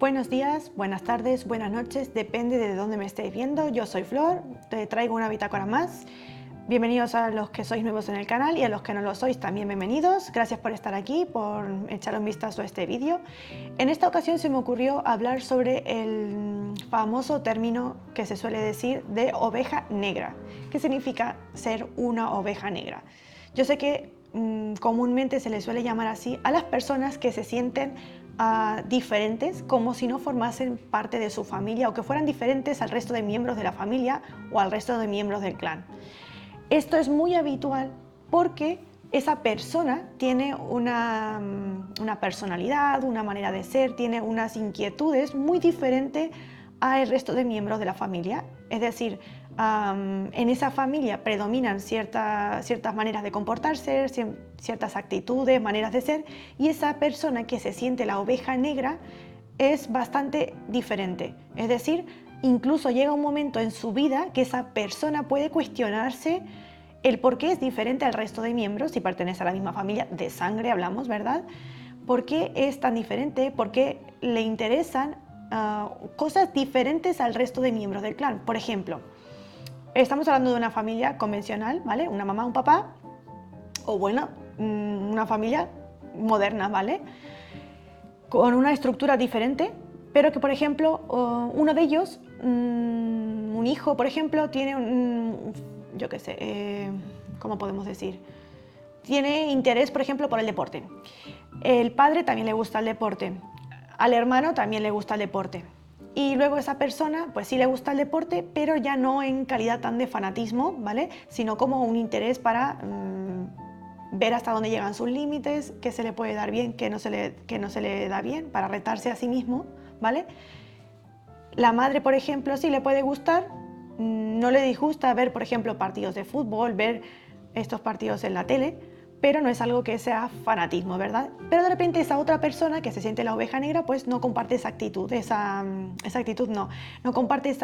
Buenos días, buenas tardes, buenas noches, depende de dónde me estéis viendo. Yo soy Flor, te traigo una bitácora más. Bienvenidos a los que sois nuevos en el canal y a los que no lo sois también bienvenidos. Gracias por estar aquí, por echar un vistazo a este vídeo. En esta ocasión se me ocurrió hablar sobre el famoso término que se suele decir de oveja negra. ¿Qué significa ser una oveja negra? Yo sé que comúnmente se le suele llamar así a las personas que se sienten diferentes, como si no formasen parte de su familia o que fueran diferentes al resto de miembros de la familia o al resto de miembros del clan. Esto es muy habitual porque esa persona tiene una personalidad, una manera de ser, tiene unas inquietudes muy diferentes al resto de miembros de la familia. Es decir, en esa familia predominan ciertas maneras de comportarse, ciertas actitudes, maneras de ser, y esa persona que se siente la oveja negra es bastante diferente. Es decir, incluso llega un momento en su vida que esa persona puede cuestionarse el por qué es diferente al resto de miembros, si pertenece a la misma familia de sangre hablamos, ¿verdad? ¿Por qué es tan diferente? ¿Por qué le interesan cosas diferentes al resto de miembros del clan? Por ejemplo, estamos hablando de una familia convencional, ¿vale? Una mamá, un papá, o bueno, una familia moderna, ¿vale? Con una estructura diferente, pero que, por ejemplo, uno de ellos, un hijo, por ejemplo, tiene yo qué sé, ¿cómo podemos decir? Tiene interés, por ejemplo, por el deporte. El padre también le gusta el deporte. Al hermano también le gusta el deporte. Y luego esa persona, pues sí le gusta el deporte, pero ya no en calidad tan de fanatismo, ¿vale? Sino como un interés para ver hasta dónde llegan sus límites, qué se le puede dar bien, qué no se le da bien, para retarse a sí mismo, ¿vale? La madre, por ejemplo, sí le puede gustar, no le disgusta ver, por ejemplo, partidos de fútbol, ver estos partidos en la tele, pero no es algo que sea fanatismo, ¿verdad? Pero de repente esa otra persona que se siente la oveja negra, pues no comparte esa actitud, no comparte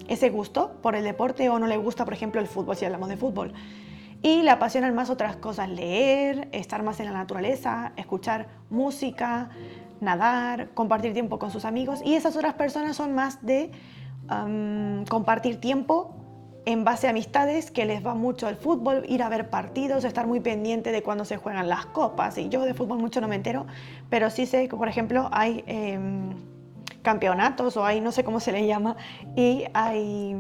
ese gusto por el deporte, o no le gusta, por ejemplo, el fútbol, si hablamos de fútbol. Y le apasionan más otras cosas, leer, estar más en la naturaleza, escuchar música, nadar, compartir tiempo con sus amigos. Y esas otras personas son más de compartir tiempo en base a amistades, que les va mucho el fútbol, ir a ver partidos, estar muy pendiente de cuando se juegan las copas. Y yo de fútbol mucho no me entero, pero sí sé que, por ejemplo, hay campeonatos, o hay, no sé cómo se le llama, y hay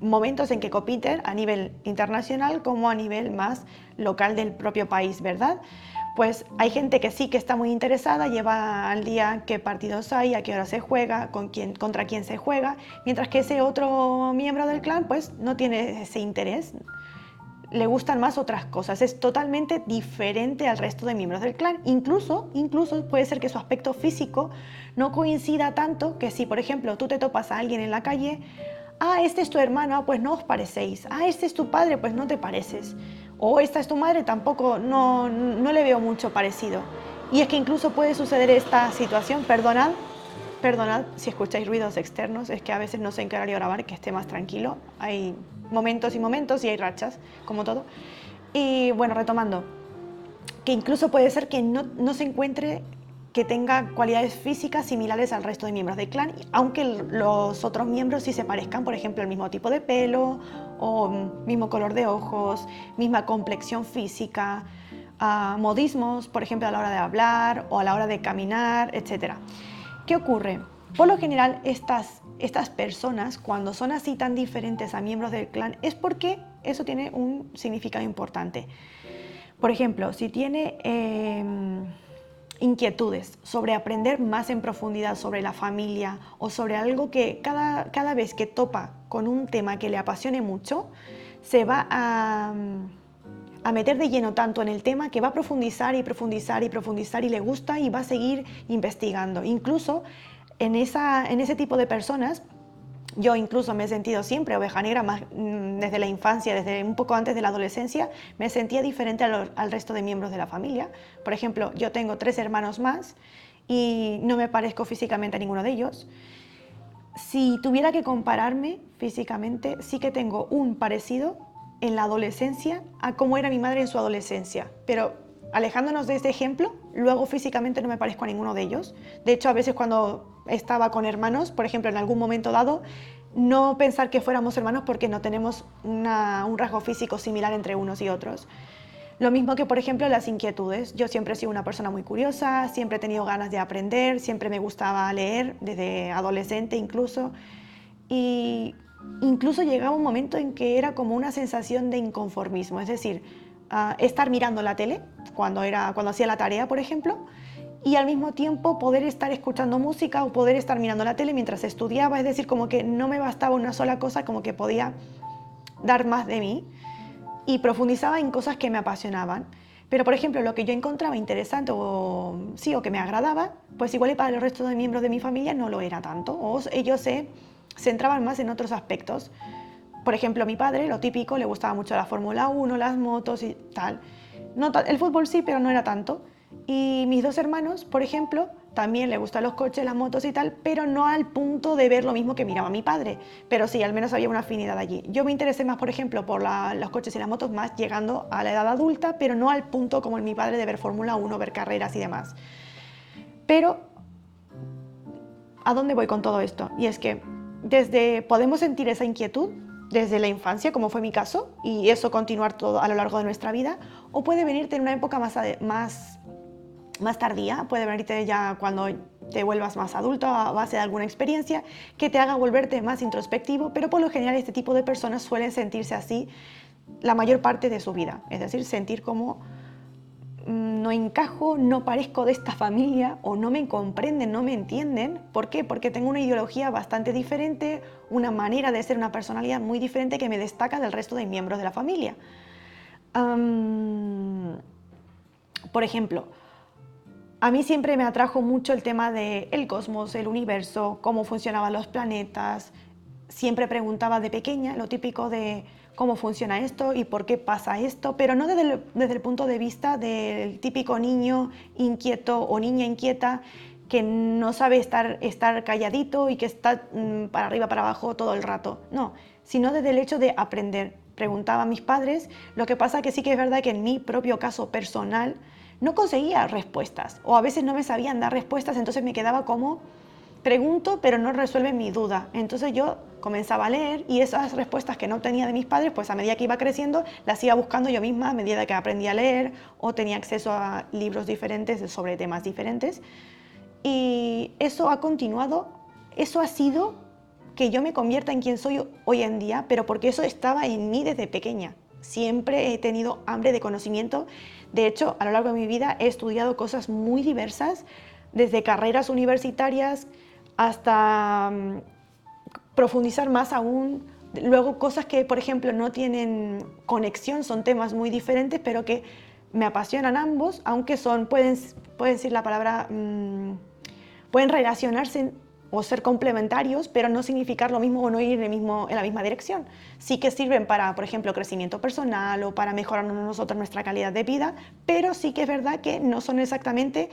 momentos en que compiten a nivel internacional como a nivel más local del propio país, ¿verdad? Pues hay gente que sí que está muy interesada, lleva al día qué partidos hay, a qué hora se juega, contra quién se juega, mientras que ese otro miembro del clan pues no tiene ese interés, le gustan más otras cosas, es totalmente diferente al resto de miembros del clan. Incluso puede ser que su aspecto físico no coincida tanto, que si por ejemplo tú te topas a alguien en la calle, este es tu hermano, pues no os parecéis, este es tu padre, pues no te pareces, o esta es tu madre, tampoco, no le veo mucho parecido. Y es que incluso puede suceder esta situación, perdonad si escucháis ruidos externos, es que a veces no sé en qué horario grabar, que esté más tranquilo, hay momentos y momentos y hay rachas, como todo. Y bueno, retomando, que incluso puede ser que no se encuentre que tenga cualidades físicas similares al resto de miembros del clan, aunque los otros miembros sí se parezcan, por ejemplo, el mismo tipo de pelo, o mismo color de ojos, misma complexión física, modismos, por ejemplo, a la hora de hablar o a la hora de caminar, etc. ¿Qué ocurre? Por lo general, estas personas, cuando son así tan diferentes a miembros del clan, es porque eso tiene un significado importante. Por ejemplo, si tiene inquietudes sobre aprender más en profundidad sobre la familia, o sobre algo que cada vez que topa con un tema que le apasione mucho, se va a meter de lleno tanto en el tema que va a profundizar y profundizar y profundizar, y le gusta y va a seguir investigando. Incluso en ese tipo de personas, yo incluso me he sentido siempre oveja negra, desde la infancia, desde un poco antes de la adolescencia, me sentía diferente al resto de miembros de la familia. Por ejemplo, yo tengo 3 hermanos más y no me parezco físicamente a ninguno de ellos. Si tuviera que compararme físicamente, sí que tengo un parecido en la adolescencia a cómo era mi madre en su adolescencia, pero alejándonos de este ejemplo, luego físicamente no me parezco a ninguno de ellos. De hecho, a veces cuando estaba con hermanos, por ejemplo, en algún momento dado, no pensar que fuéramos hermanos porque no tenemos un rasgo físico similar entre unos y otros. Lo mismo que, por ejemplo, las inquietudes. Yo siempre he sido una persona muy curiosa, siempre he tenido ganas de aprender, siempre me gustaba leer, desde adolescente incluso. Y incluso llegaba un momento en que era como una sensación de inconformismo, es decir, estar mirando la tele cuando hacía la tarea, por ejemplo, y al mismo tiempo poder estar escuchando música o poder estar mirando la tele mientras estudiaba, es decir, como que no me bastaba una sola cosa, como que podía dar más de mí y profundizaba en cosas que me apasionaban. Pero, por ejemplo, lo que yo encontraba interesante o que me agradaba, pues igual y para el resto de miembros de mi familia no lo era tanto, o ellos se centraban más en otros aspectos. Por ejemplo, a mi padre, lo típico, le gustaba mucho la Fórmula 1, las motos y tal. No, el fútbol sí, pero no era tanto. Y mis dos hermanos, por ejemplo, también le gustan los coches, las motos y tal, pero no al punto de ver lo mismo que miraba mi padre. Pero sí, al menos había una afinidad allí. Yo me interesé más, por ejemplo, por los coches y las motos, más llegando a la edad adulta, pero no al punto como mi padre de ver Fórmula 1, ver carreras y demás. Pero, ¿a dónde voy con todo esto? Y es que podemos sentir esa inquietud desde la infancia, como fue mi caso, y eso continuar todo a lo largo de nuestra vida, o puede venirte en una época más tardía, puede venirte ya cuando te vuelvas más adulto a base de alguna experiencia que te haga volverte más introspectivo, pero por lo general este tipo de personas suelen sentirse así la mayor parte de su vida, es decir, sentir como no encajo, no parezco de esta familia o no me comprenden, no me entienden. ¿Por qué? Porque tengo una ideología bastante diferente, una manera de ser, una personalidad muy diferente que me destaca del resto de miembros de la familia. Por ejemplo, a mí siempre me atrajo mucho el tema del cosmos, el universo, cómo funcionaban los planetas. Siempre preguntaba de pequeña lo típico de cómo funciona esto y por qué pasa esto, pero no desde el punto de vista del típico niño inquieto o niña inquieta que no sabe estar calladito y que está para arriba, para abajo todo el rato. No, sino desde el hecho de aprender. Preguntaba a mis padres, lo que pasa que sí que es verdad que en mi propio caso personal no conseguía respuestas o a veces no me sabían dar respuestas, entonces me quedaba como pregunto pero no resuelve mi duda. Entonces yo comenzaba a leer y esas respuestas que no obtenía de mis padres, pues a medida que iba creciendo las iba buscando yo misma a medida que aprendía a leer o tenía acceso a libros diferentes sobre temas diferentes. Y eso ha continuado, eso ha sido que yo me convierta en quien soy hoy en día, pero porque eso estaba en mí desde pequeña. Siempre he tenido hambre de conocimiento. De hecho, a lo largo de mi vida he estudiado cosas muy diversas, desde carreras universitarias hasta profundizar más aún. Luego cosas que, por ejemplo, no tienen conexión, son temas muy diferentes, pero que me apasionan ambos, aunque pueden decir la palabra, pueden relacionarse o ser complementarios, pero no significar lo mismo o no ir en la misma dirección. Sí que sirven para, por ejemplo, crecimiento personal o para mejorar nosotros nuestra calidad de vida, pero sí que es verdad que no son exactamente,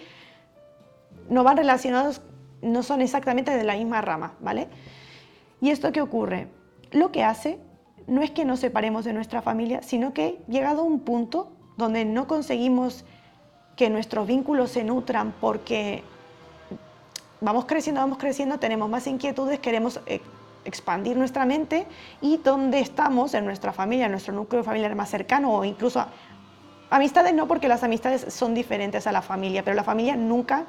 no van relacionados, no son exactamente de la misma rama, ¿vale? ¿Y esto qué ocurre? Lo que hace no es que nos separemos de nuestra familia, sino que llegado a un punto donde no conseguimos que nuestros vínculos se nutran porque vamos creciendo, tenemos más inquietudes, queremos expandir nuestra mente y donde estamos en nuestra familia, en nuestro núcleo familiar más cercano o incluso amistades no, porque las amistades son diferentes a la familia, pero la familia nunca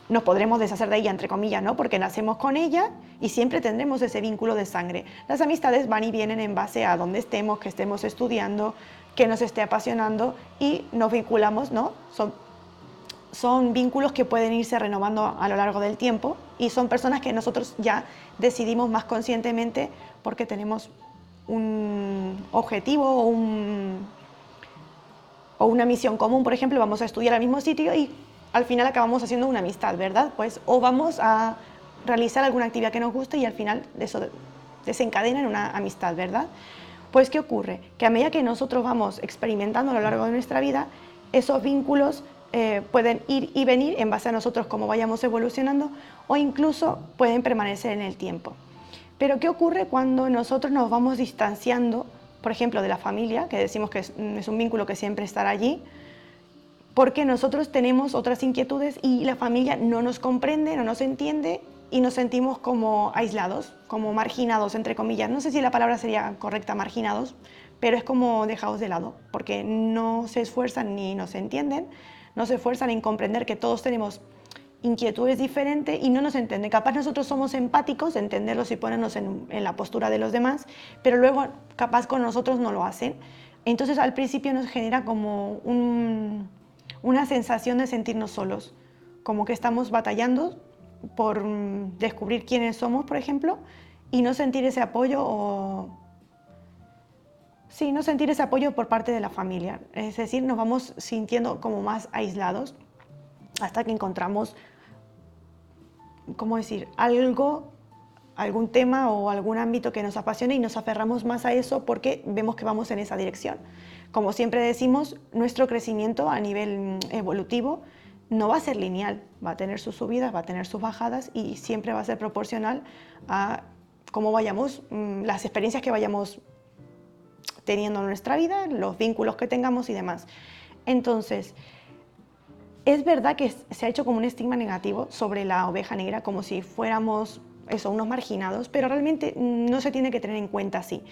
nos podremos deshacer de ella, entre comillas, ¿no? Porque nacemos con ella y siempre tendremos ese vínculo de sangre. Las amistades van y vienen en base a dónde estemos, que estemos estudiando, que nos esté apasionando y nos vinculamos, ¿no? Son vínculos que pueden irse renovando a lo largo del tiempo y son personas que nosotros ya decidimos más conscientemente porque tenemos un objetivo o una misión común. Por ejemplo, vamos a estudiar al mismo sitio y al final acabamos haciendo una amistad, ¿verdad? Pues, o vamos a realizar alguna actividad que nos guste y al final eso desencadena en una amistad, ¿verdad? Pues, ¿qué ocurre? Que a medida que nosotros vamos experimentando a lo largo de nuestra vida, esos vínculos pueden ir y venir en base a nosotros cómo vayamos evolucionando o incluso pueden permanecer en el tiempo. Pero ¿qué ocurre cuando nosotros nos vamos distanciando, por ejemplo, de la familia, que decimos que es un vínculo que siempre estará allí? porque nosotros tenemos otras inquietudes y la familia no nos comprende, no nos entiende y nos sentimos como aislados, como marginados, entre comillas. No sé si la palabra sería correcta, marginados, pero es como dejados de lado, porque no se esfuerzan ni nos entienden, no se esfuerzan en comprender que todos tenemos inquietudes diferentes y no nos entienden. Capaz nosotros somos empáticos, entenderlos y ponernos en la postura de los demás, pero luego capaz con nosotros no lo hacen. Entonces al principio nos genera como una sensación de sentirnos solos, como que estamos batallando por descubrir quiénes somos, por ejemplo, y no sentir ese apoyo no sentir ese apoyo por parte de la familia. Es decir, nos vamos sintiendo como más aislados hasta que encontramos, ¿cómo decir?, algún tema o algún ámbito que nos apasione y nos aferramos más a eso porque vemos que vamos en esa dirección. Como siempre decimos, nuestro crecimiento a nivel evolutivo no va a ser lineal, va a tener sus subidas, va a tener sus bajadas y siempre va a ser proporcional a cómo vayamos, las experiencias que vayamos teniendo en nuestra vida, los vínculos que tengamos y demás. Entonces, es verdad que se ha hecho como un estigma negativo sobre la oveja negra, como si fuéramos unos marginados, pero realmente no se tiene que tener en cuenta así.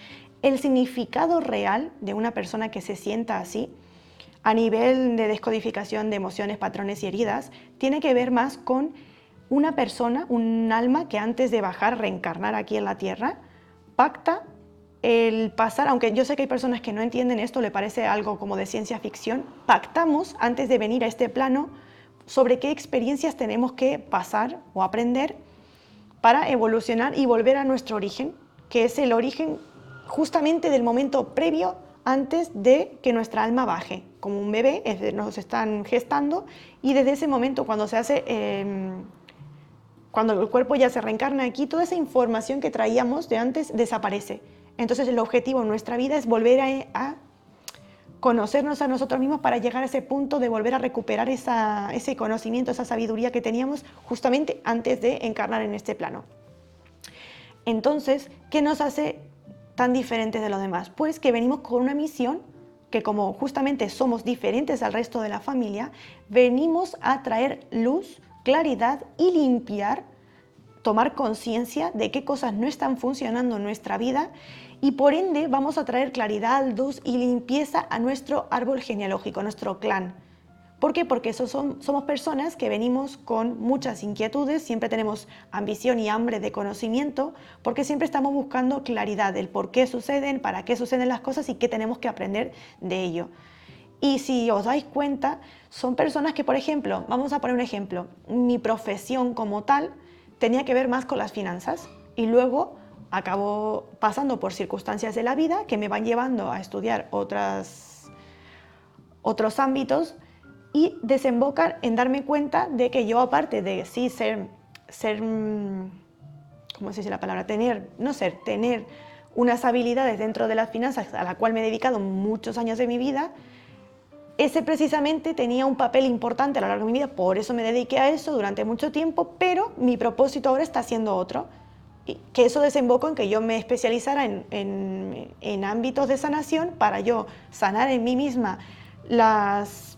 El significado real de una persona que se sienta así, a nivel de descodificación de emociones, patrones y heridas, tiene que ver más con una persona, un alma que antes de bajar, reencarnar aquí en la Tierra, pacta el pasar, aunque yo sé que hay personas que no entienden esto, le parece algo como de ciencia ficción, pactamos antes de venir a este plano sobre qué experiencias tenemos que pasar o aprender para evolucionar y volver a nuestro origen, que es el origen justamente del momento previo antes de que nuestra alma baje. Como un bebé, nos están gestando y desde ese momento cuando se hace, cuando el cuerpo ya se reencarna aquí, toda esa información que traíamos de antes desaparece. Entonces el objetivo en nuestra vida es volver a conocernos a nosotros mismos para llegar a ese punto de volver a recuperar ese conocimiento, esa sabiduría que teníamos justamente antes de encarnar en este plano. Entonces, ¿qué nos hace tan diferentes de los demás? Pues que venimos con una misión que, como justamente somos diferentes al resto de la familia, venimos a traer luz, claridad y limpiar, tomar conciencia de qué cosas no están funcionando en nuestra vida y por ende vamos a traer claridad, luz y limpieza a nuestro árbol genealógico, a nuestro clan. ¿Por qué? Porque somos personas que venimos con muchas inquietudes, siempre tenemos ambición y hambre de conocimiento, porque siempre estamos buscando claridad del por qué suceden, para qué suceden las cosas y qué tenemos que aprender de ello. Y si os dais cuenta, son personas que, por ejemplo, vamos a poner un ejemplo, mi profesión como tal tenía que ver más con las finanzas y luego acabo pasando por circunstancias de la vida que me van llevando a estudiar otros ámbitos y desembocan en darme cuenta de que yo, aparte de sí ser ¿cómo se dice la palabra? Tener unas habilidades dentro de las finanzas a la cual me he dedicado muchos años de mi vida, ese precisamente tenía un papel importante a lo largo de mi vida, por eso me dediqué a eso durante mucho tiempo, pero mi propósito ahora está siendo otro. Y que eso desembocó en que yo me especializara en ámbitos de sanación para yo sanar en mí misma las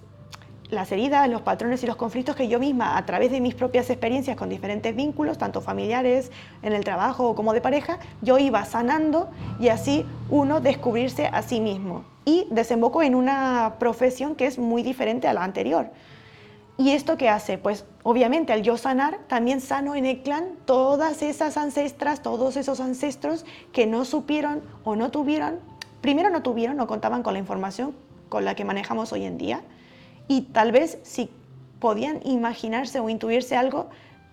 heridas, los patrones y los conflictos que yo misma, a través de mis propias experiencias con diferentes vínculos, tanto familiares, en el trabajo como de pareja, yo iba sanando y así uno descubrirse a sí mismo. Y desembocó en una profesión que es muy diferente a la anterior. ¿Y esto qué hace? Pues obviamente al yo sanar, también sano en el clan todas esas ancestras, todos esos ancestros que no supieron o no tuvieron, primero no contaban con la información con la que manejamos hoy en día y tal vez si podían imaginarse o intuirse algo,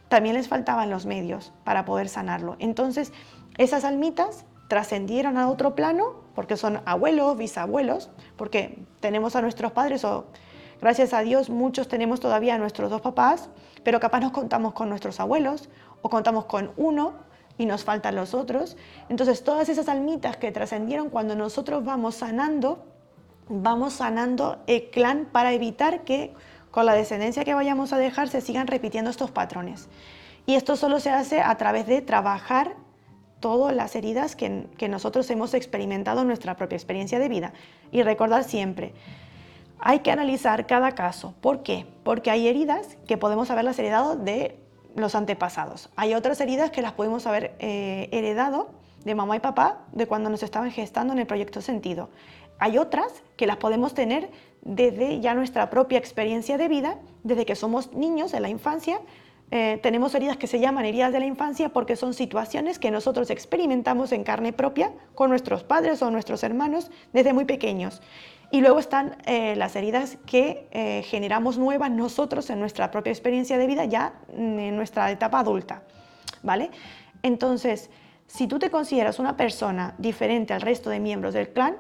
también les faltaban los medios para poder sanarlo. Entonces esas almitas trascendieron a otro plano porque son abuelos, bisabuelos, porque tenemos a nuestros padres o gracias a Dios muchos tenemos todavía a nuestros dos papás, pero capaz nos contamos con nuestros abuelos o contamos con uno y nos faltan los otros. Entonces todas esas almitas que trascendieron, cuando nosotros vamos sanando el clan para evitar que con la descendencia que vayamos a dejar se sigan repitiendo estos patrones. Y esto solo se hace a través de trabajar todas las heridas que nosotros hemos experimentado en nuestra propia experiencia de vida. Y recordar siempre, Hay que analizar cada caso. ¿Por qué? Porque hay heridas que podemos haberlas heredado de los antepasados. Hay otras heridas que las podemos haber heredado de mamá y papá de cuando nos estaban gestando en el proyecto Sentido. Hay otras que las podemos tener desde ya nuestra propia experiencia de vida, desde que somos niños en la infancia. Tenemos heridas que se llaman heridas de la infancia porque son situaciones que nosotros experimentamos en carne propia con nuestros padres o nuestros hermanos desde muy pequeños. Y luego están las heridas que generamos nuevas nosotros en nuestra propia experiencia de vida ya en nuestra etapa adulta, ¿vale? Entonces, si tú te consideras una persona diferente al resto de miembros del clan,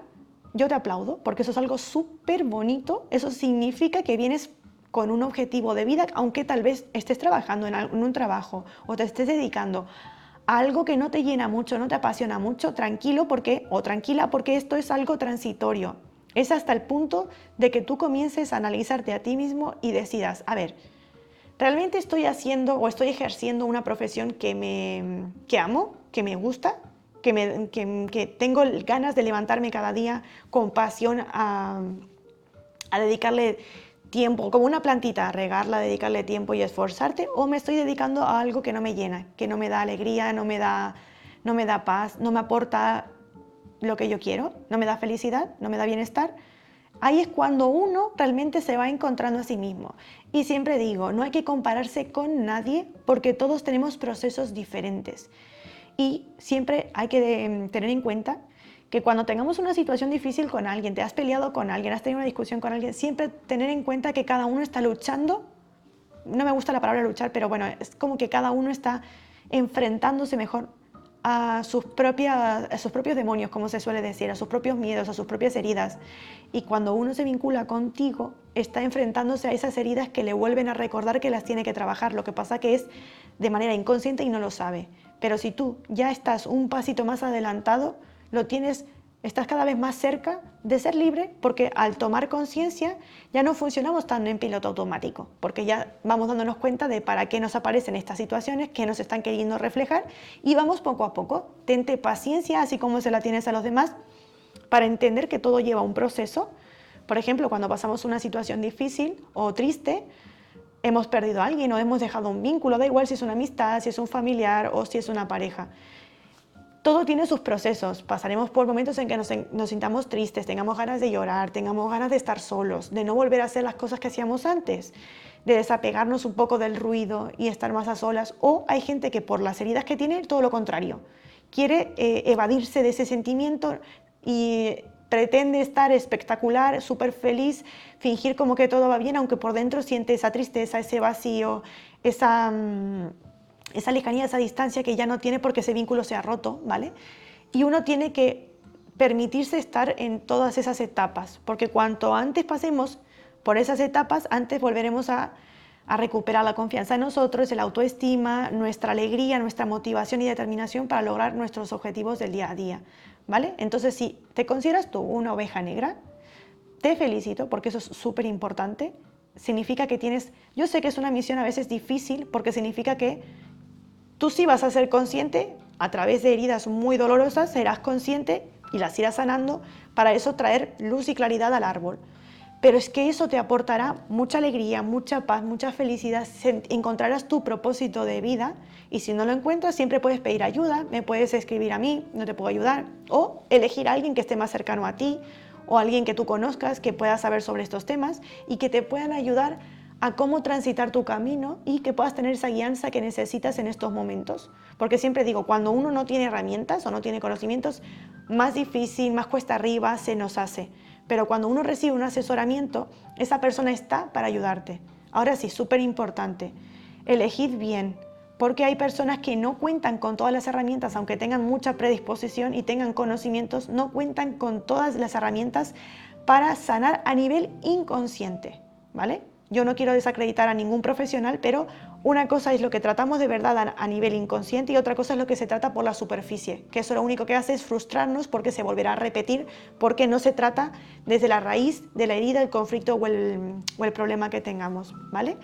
yo te aplaudo porque eso es algo súper bonito. Eso significa que vienes con un objetivo de vida, aunque tal vez estés trabajando en un trabajo o te estés dedicando a algo que no te llena mucho, no te apasiona mucho, tranquilo o tranquila porque esto es algo transitorio. Es hasta el punto de que tú comiences a analizarte a ti mismo y decidas, a ver, ¿realmente estoy haciendo o estoy ejerciendo una profesión que amo, que me gusta, que tengo ganas de levantarme cada día con pasión a dedicarle tiempo, como una plantita, a regarla, dedicarle tiempo y esforzarte, o me estoy dedicando a algo que no me llena, que no me da alegría, no me da paz, no me aporta lo que yo quiero, no me da felicidad, no me da bienestar? Ahí es cuando uno realmente se va encontrando a sí mismo. Y siempre digo, no hay que compararse con nadie porque todos tenemos procesos diferentes. Y siempre hay que tener en cuenta que cuando tengamos una situación difícil con alguien, te has peleado con alguien, has tenido una discusión con alguien, siempre tener en cuenta que cada uno está luchando. No me gusta la palabra luchar, pero bueno, es como que cada uno está enfrentándose mejor a sus propios demonios, como se suele decir, a sus propios miedos, a sus propias heridas. Y cuando uno se vincula contigo, está enfrentándose a esas heridas que le vuelven a recordar que las tiene que trabajar. Lo que pasa que es de manera inconsciente y no lo sabe. Pero si tú ya estás un pasito más adelantado, estás cada vez más cerca de ser libre, porque al tomar conciencia ya no funcionamos tan en piloto automático, porque ya vamos dándonos cuenta de para qué nos aparecen estas situaciones, qué nos están queriendo reflejar, y vamos poco a poco. Tente paciencia, así como se la tienes a los demás, para entender que todo lleva un proceso. Por ejemplo, cuando pasamos una situación difícil o triste, hemos perdido a alguien o hemos dejado un vínculo, da igual si es una amistad, si es un familiar o si es una pareja. Todo tiene sus procesos. Pasaremos por momentos en que nos sintamos tristes, tengamos ganas de llorar, tengamos ganas de estar solos, de no volver a hacer las cosas que hacíamos antes, de desapegarnos un poco del ruido y estar más a solas. O hay gente que por las heridas que tiene, todo lo contrario. Quiere evadirse de ese sentimiento y pretende estar espectacular, súper feliz, fingir como que todo va bien, aunque por dentro siente esa tristeza, ese vacío, esa lejanía, esa distancia que ya no tiene porque ese vínculo se ha roto, ¿vale? Y uno tiene que permitirse estar en todas esas etapas, porque cuanto antes pasemos por esas etapas, antes volveremos a recuperar la confianza en nosotros, la autoestima, nuestra alegría, nuestra motivación y determinación para lograr nuestros objetivos del día a día, ¿vale? Entonces, si te consideras tú una oveja negra, te felicito porque eso es súper importante. Significa que yo sé que es una misión a veces difícil porque significa que tú sí vas a ser consciente, a través de heridas muy dolorosas, serás consciente y las irás sanando, para eso traer luz y claridad al árbol. Pero es que eso te aportará mucha alegría, mucha paz, mucha felicidad, encontrarás tu propósito de vida y si no lo encuentras siempre puedes pedir ayuda, me puedes escribir a mí, no te puedo ayudar, o elegir a alguien que esté más cercano a ti o alguien que tú conozcas que pueda saber sobre estos temas y que te puedan ayudar a cómo transitar tu camino y que puedas tener esa guianza que necesitas en estos momentos. Porque siempre digo, cuando uno no tiene herramientas o no tiene conocimientos, más difícil, más cuesta arriba se nos hace. Pero cuando uno recibe un asesoramiento, esa persona está para ayudarte. Ahora sí, súper importante, elegid bien, porque hay personas que no cuentan con todas las herramientas, aunque tengan mucha predisposición y tengan conocimientos, no cuentan con todas las herramientas para sanar a nivel inconsciente, ¿vale? Yo no quiero desacreditar a ningún profesional, pero una cosa es lo que tratamos de verdad a nivel inconsciente y otra cosa es lo que se trata por la superficie, que eso lo único que hace es frustrarnos porque se volverá a repetir, porque no se trata desde la raíz de la herida, el conflicto o el problema que tengamos, ¿vale?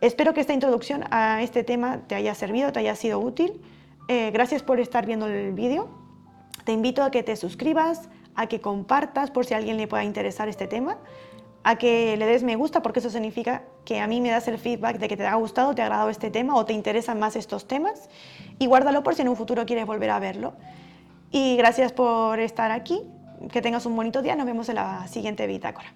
Espero que esta introducción a este tema te haya servido, te haya sido útil. Gracias por estar viendo el vídeo. Te invito a que te suscribas, a que compartas por si a alguien le pueda interesar este tema. a que le des me gusta, porque eso significa que a mí me das el feedback de que te ha gustado, te ha agradado este tema o te interesan más estos temas, y guárdalo por si en un futuro quieres volver a verlo. Y gracias por estar aquí, que tengas un bonito día, nos vemos en la siguiente bitácora.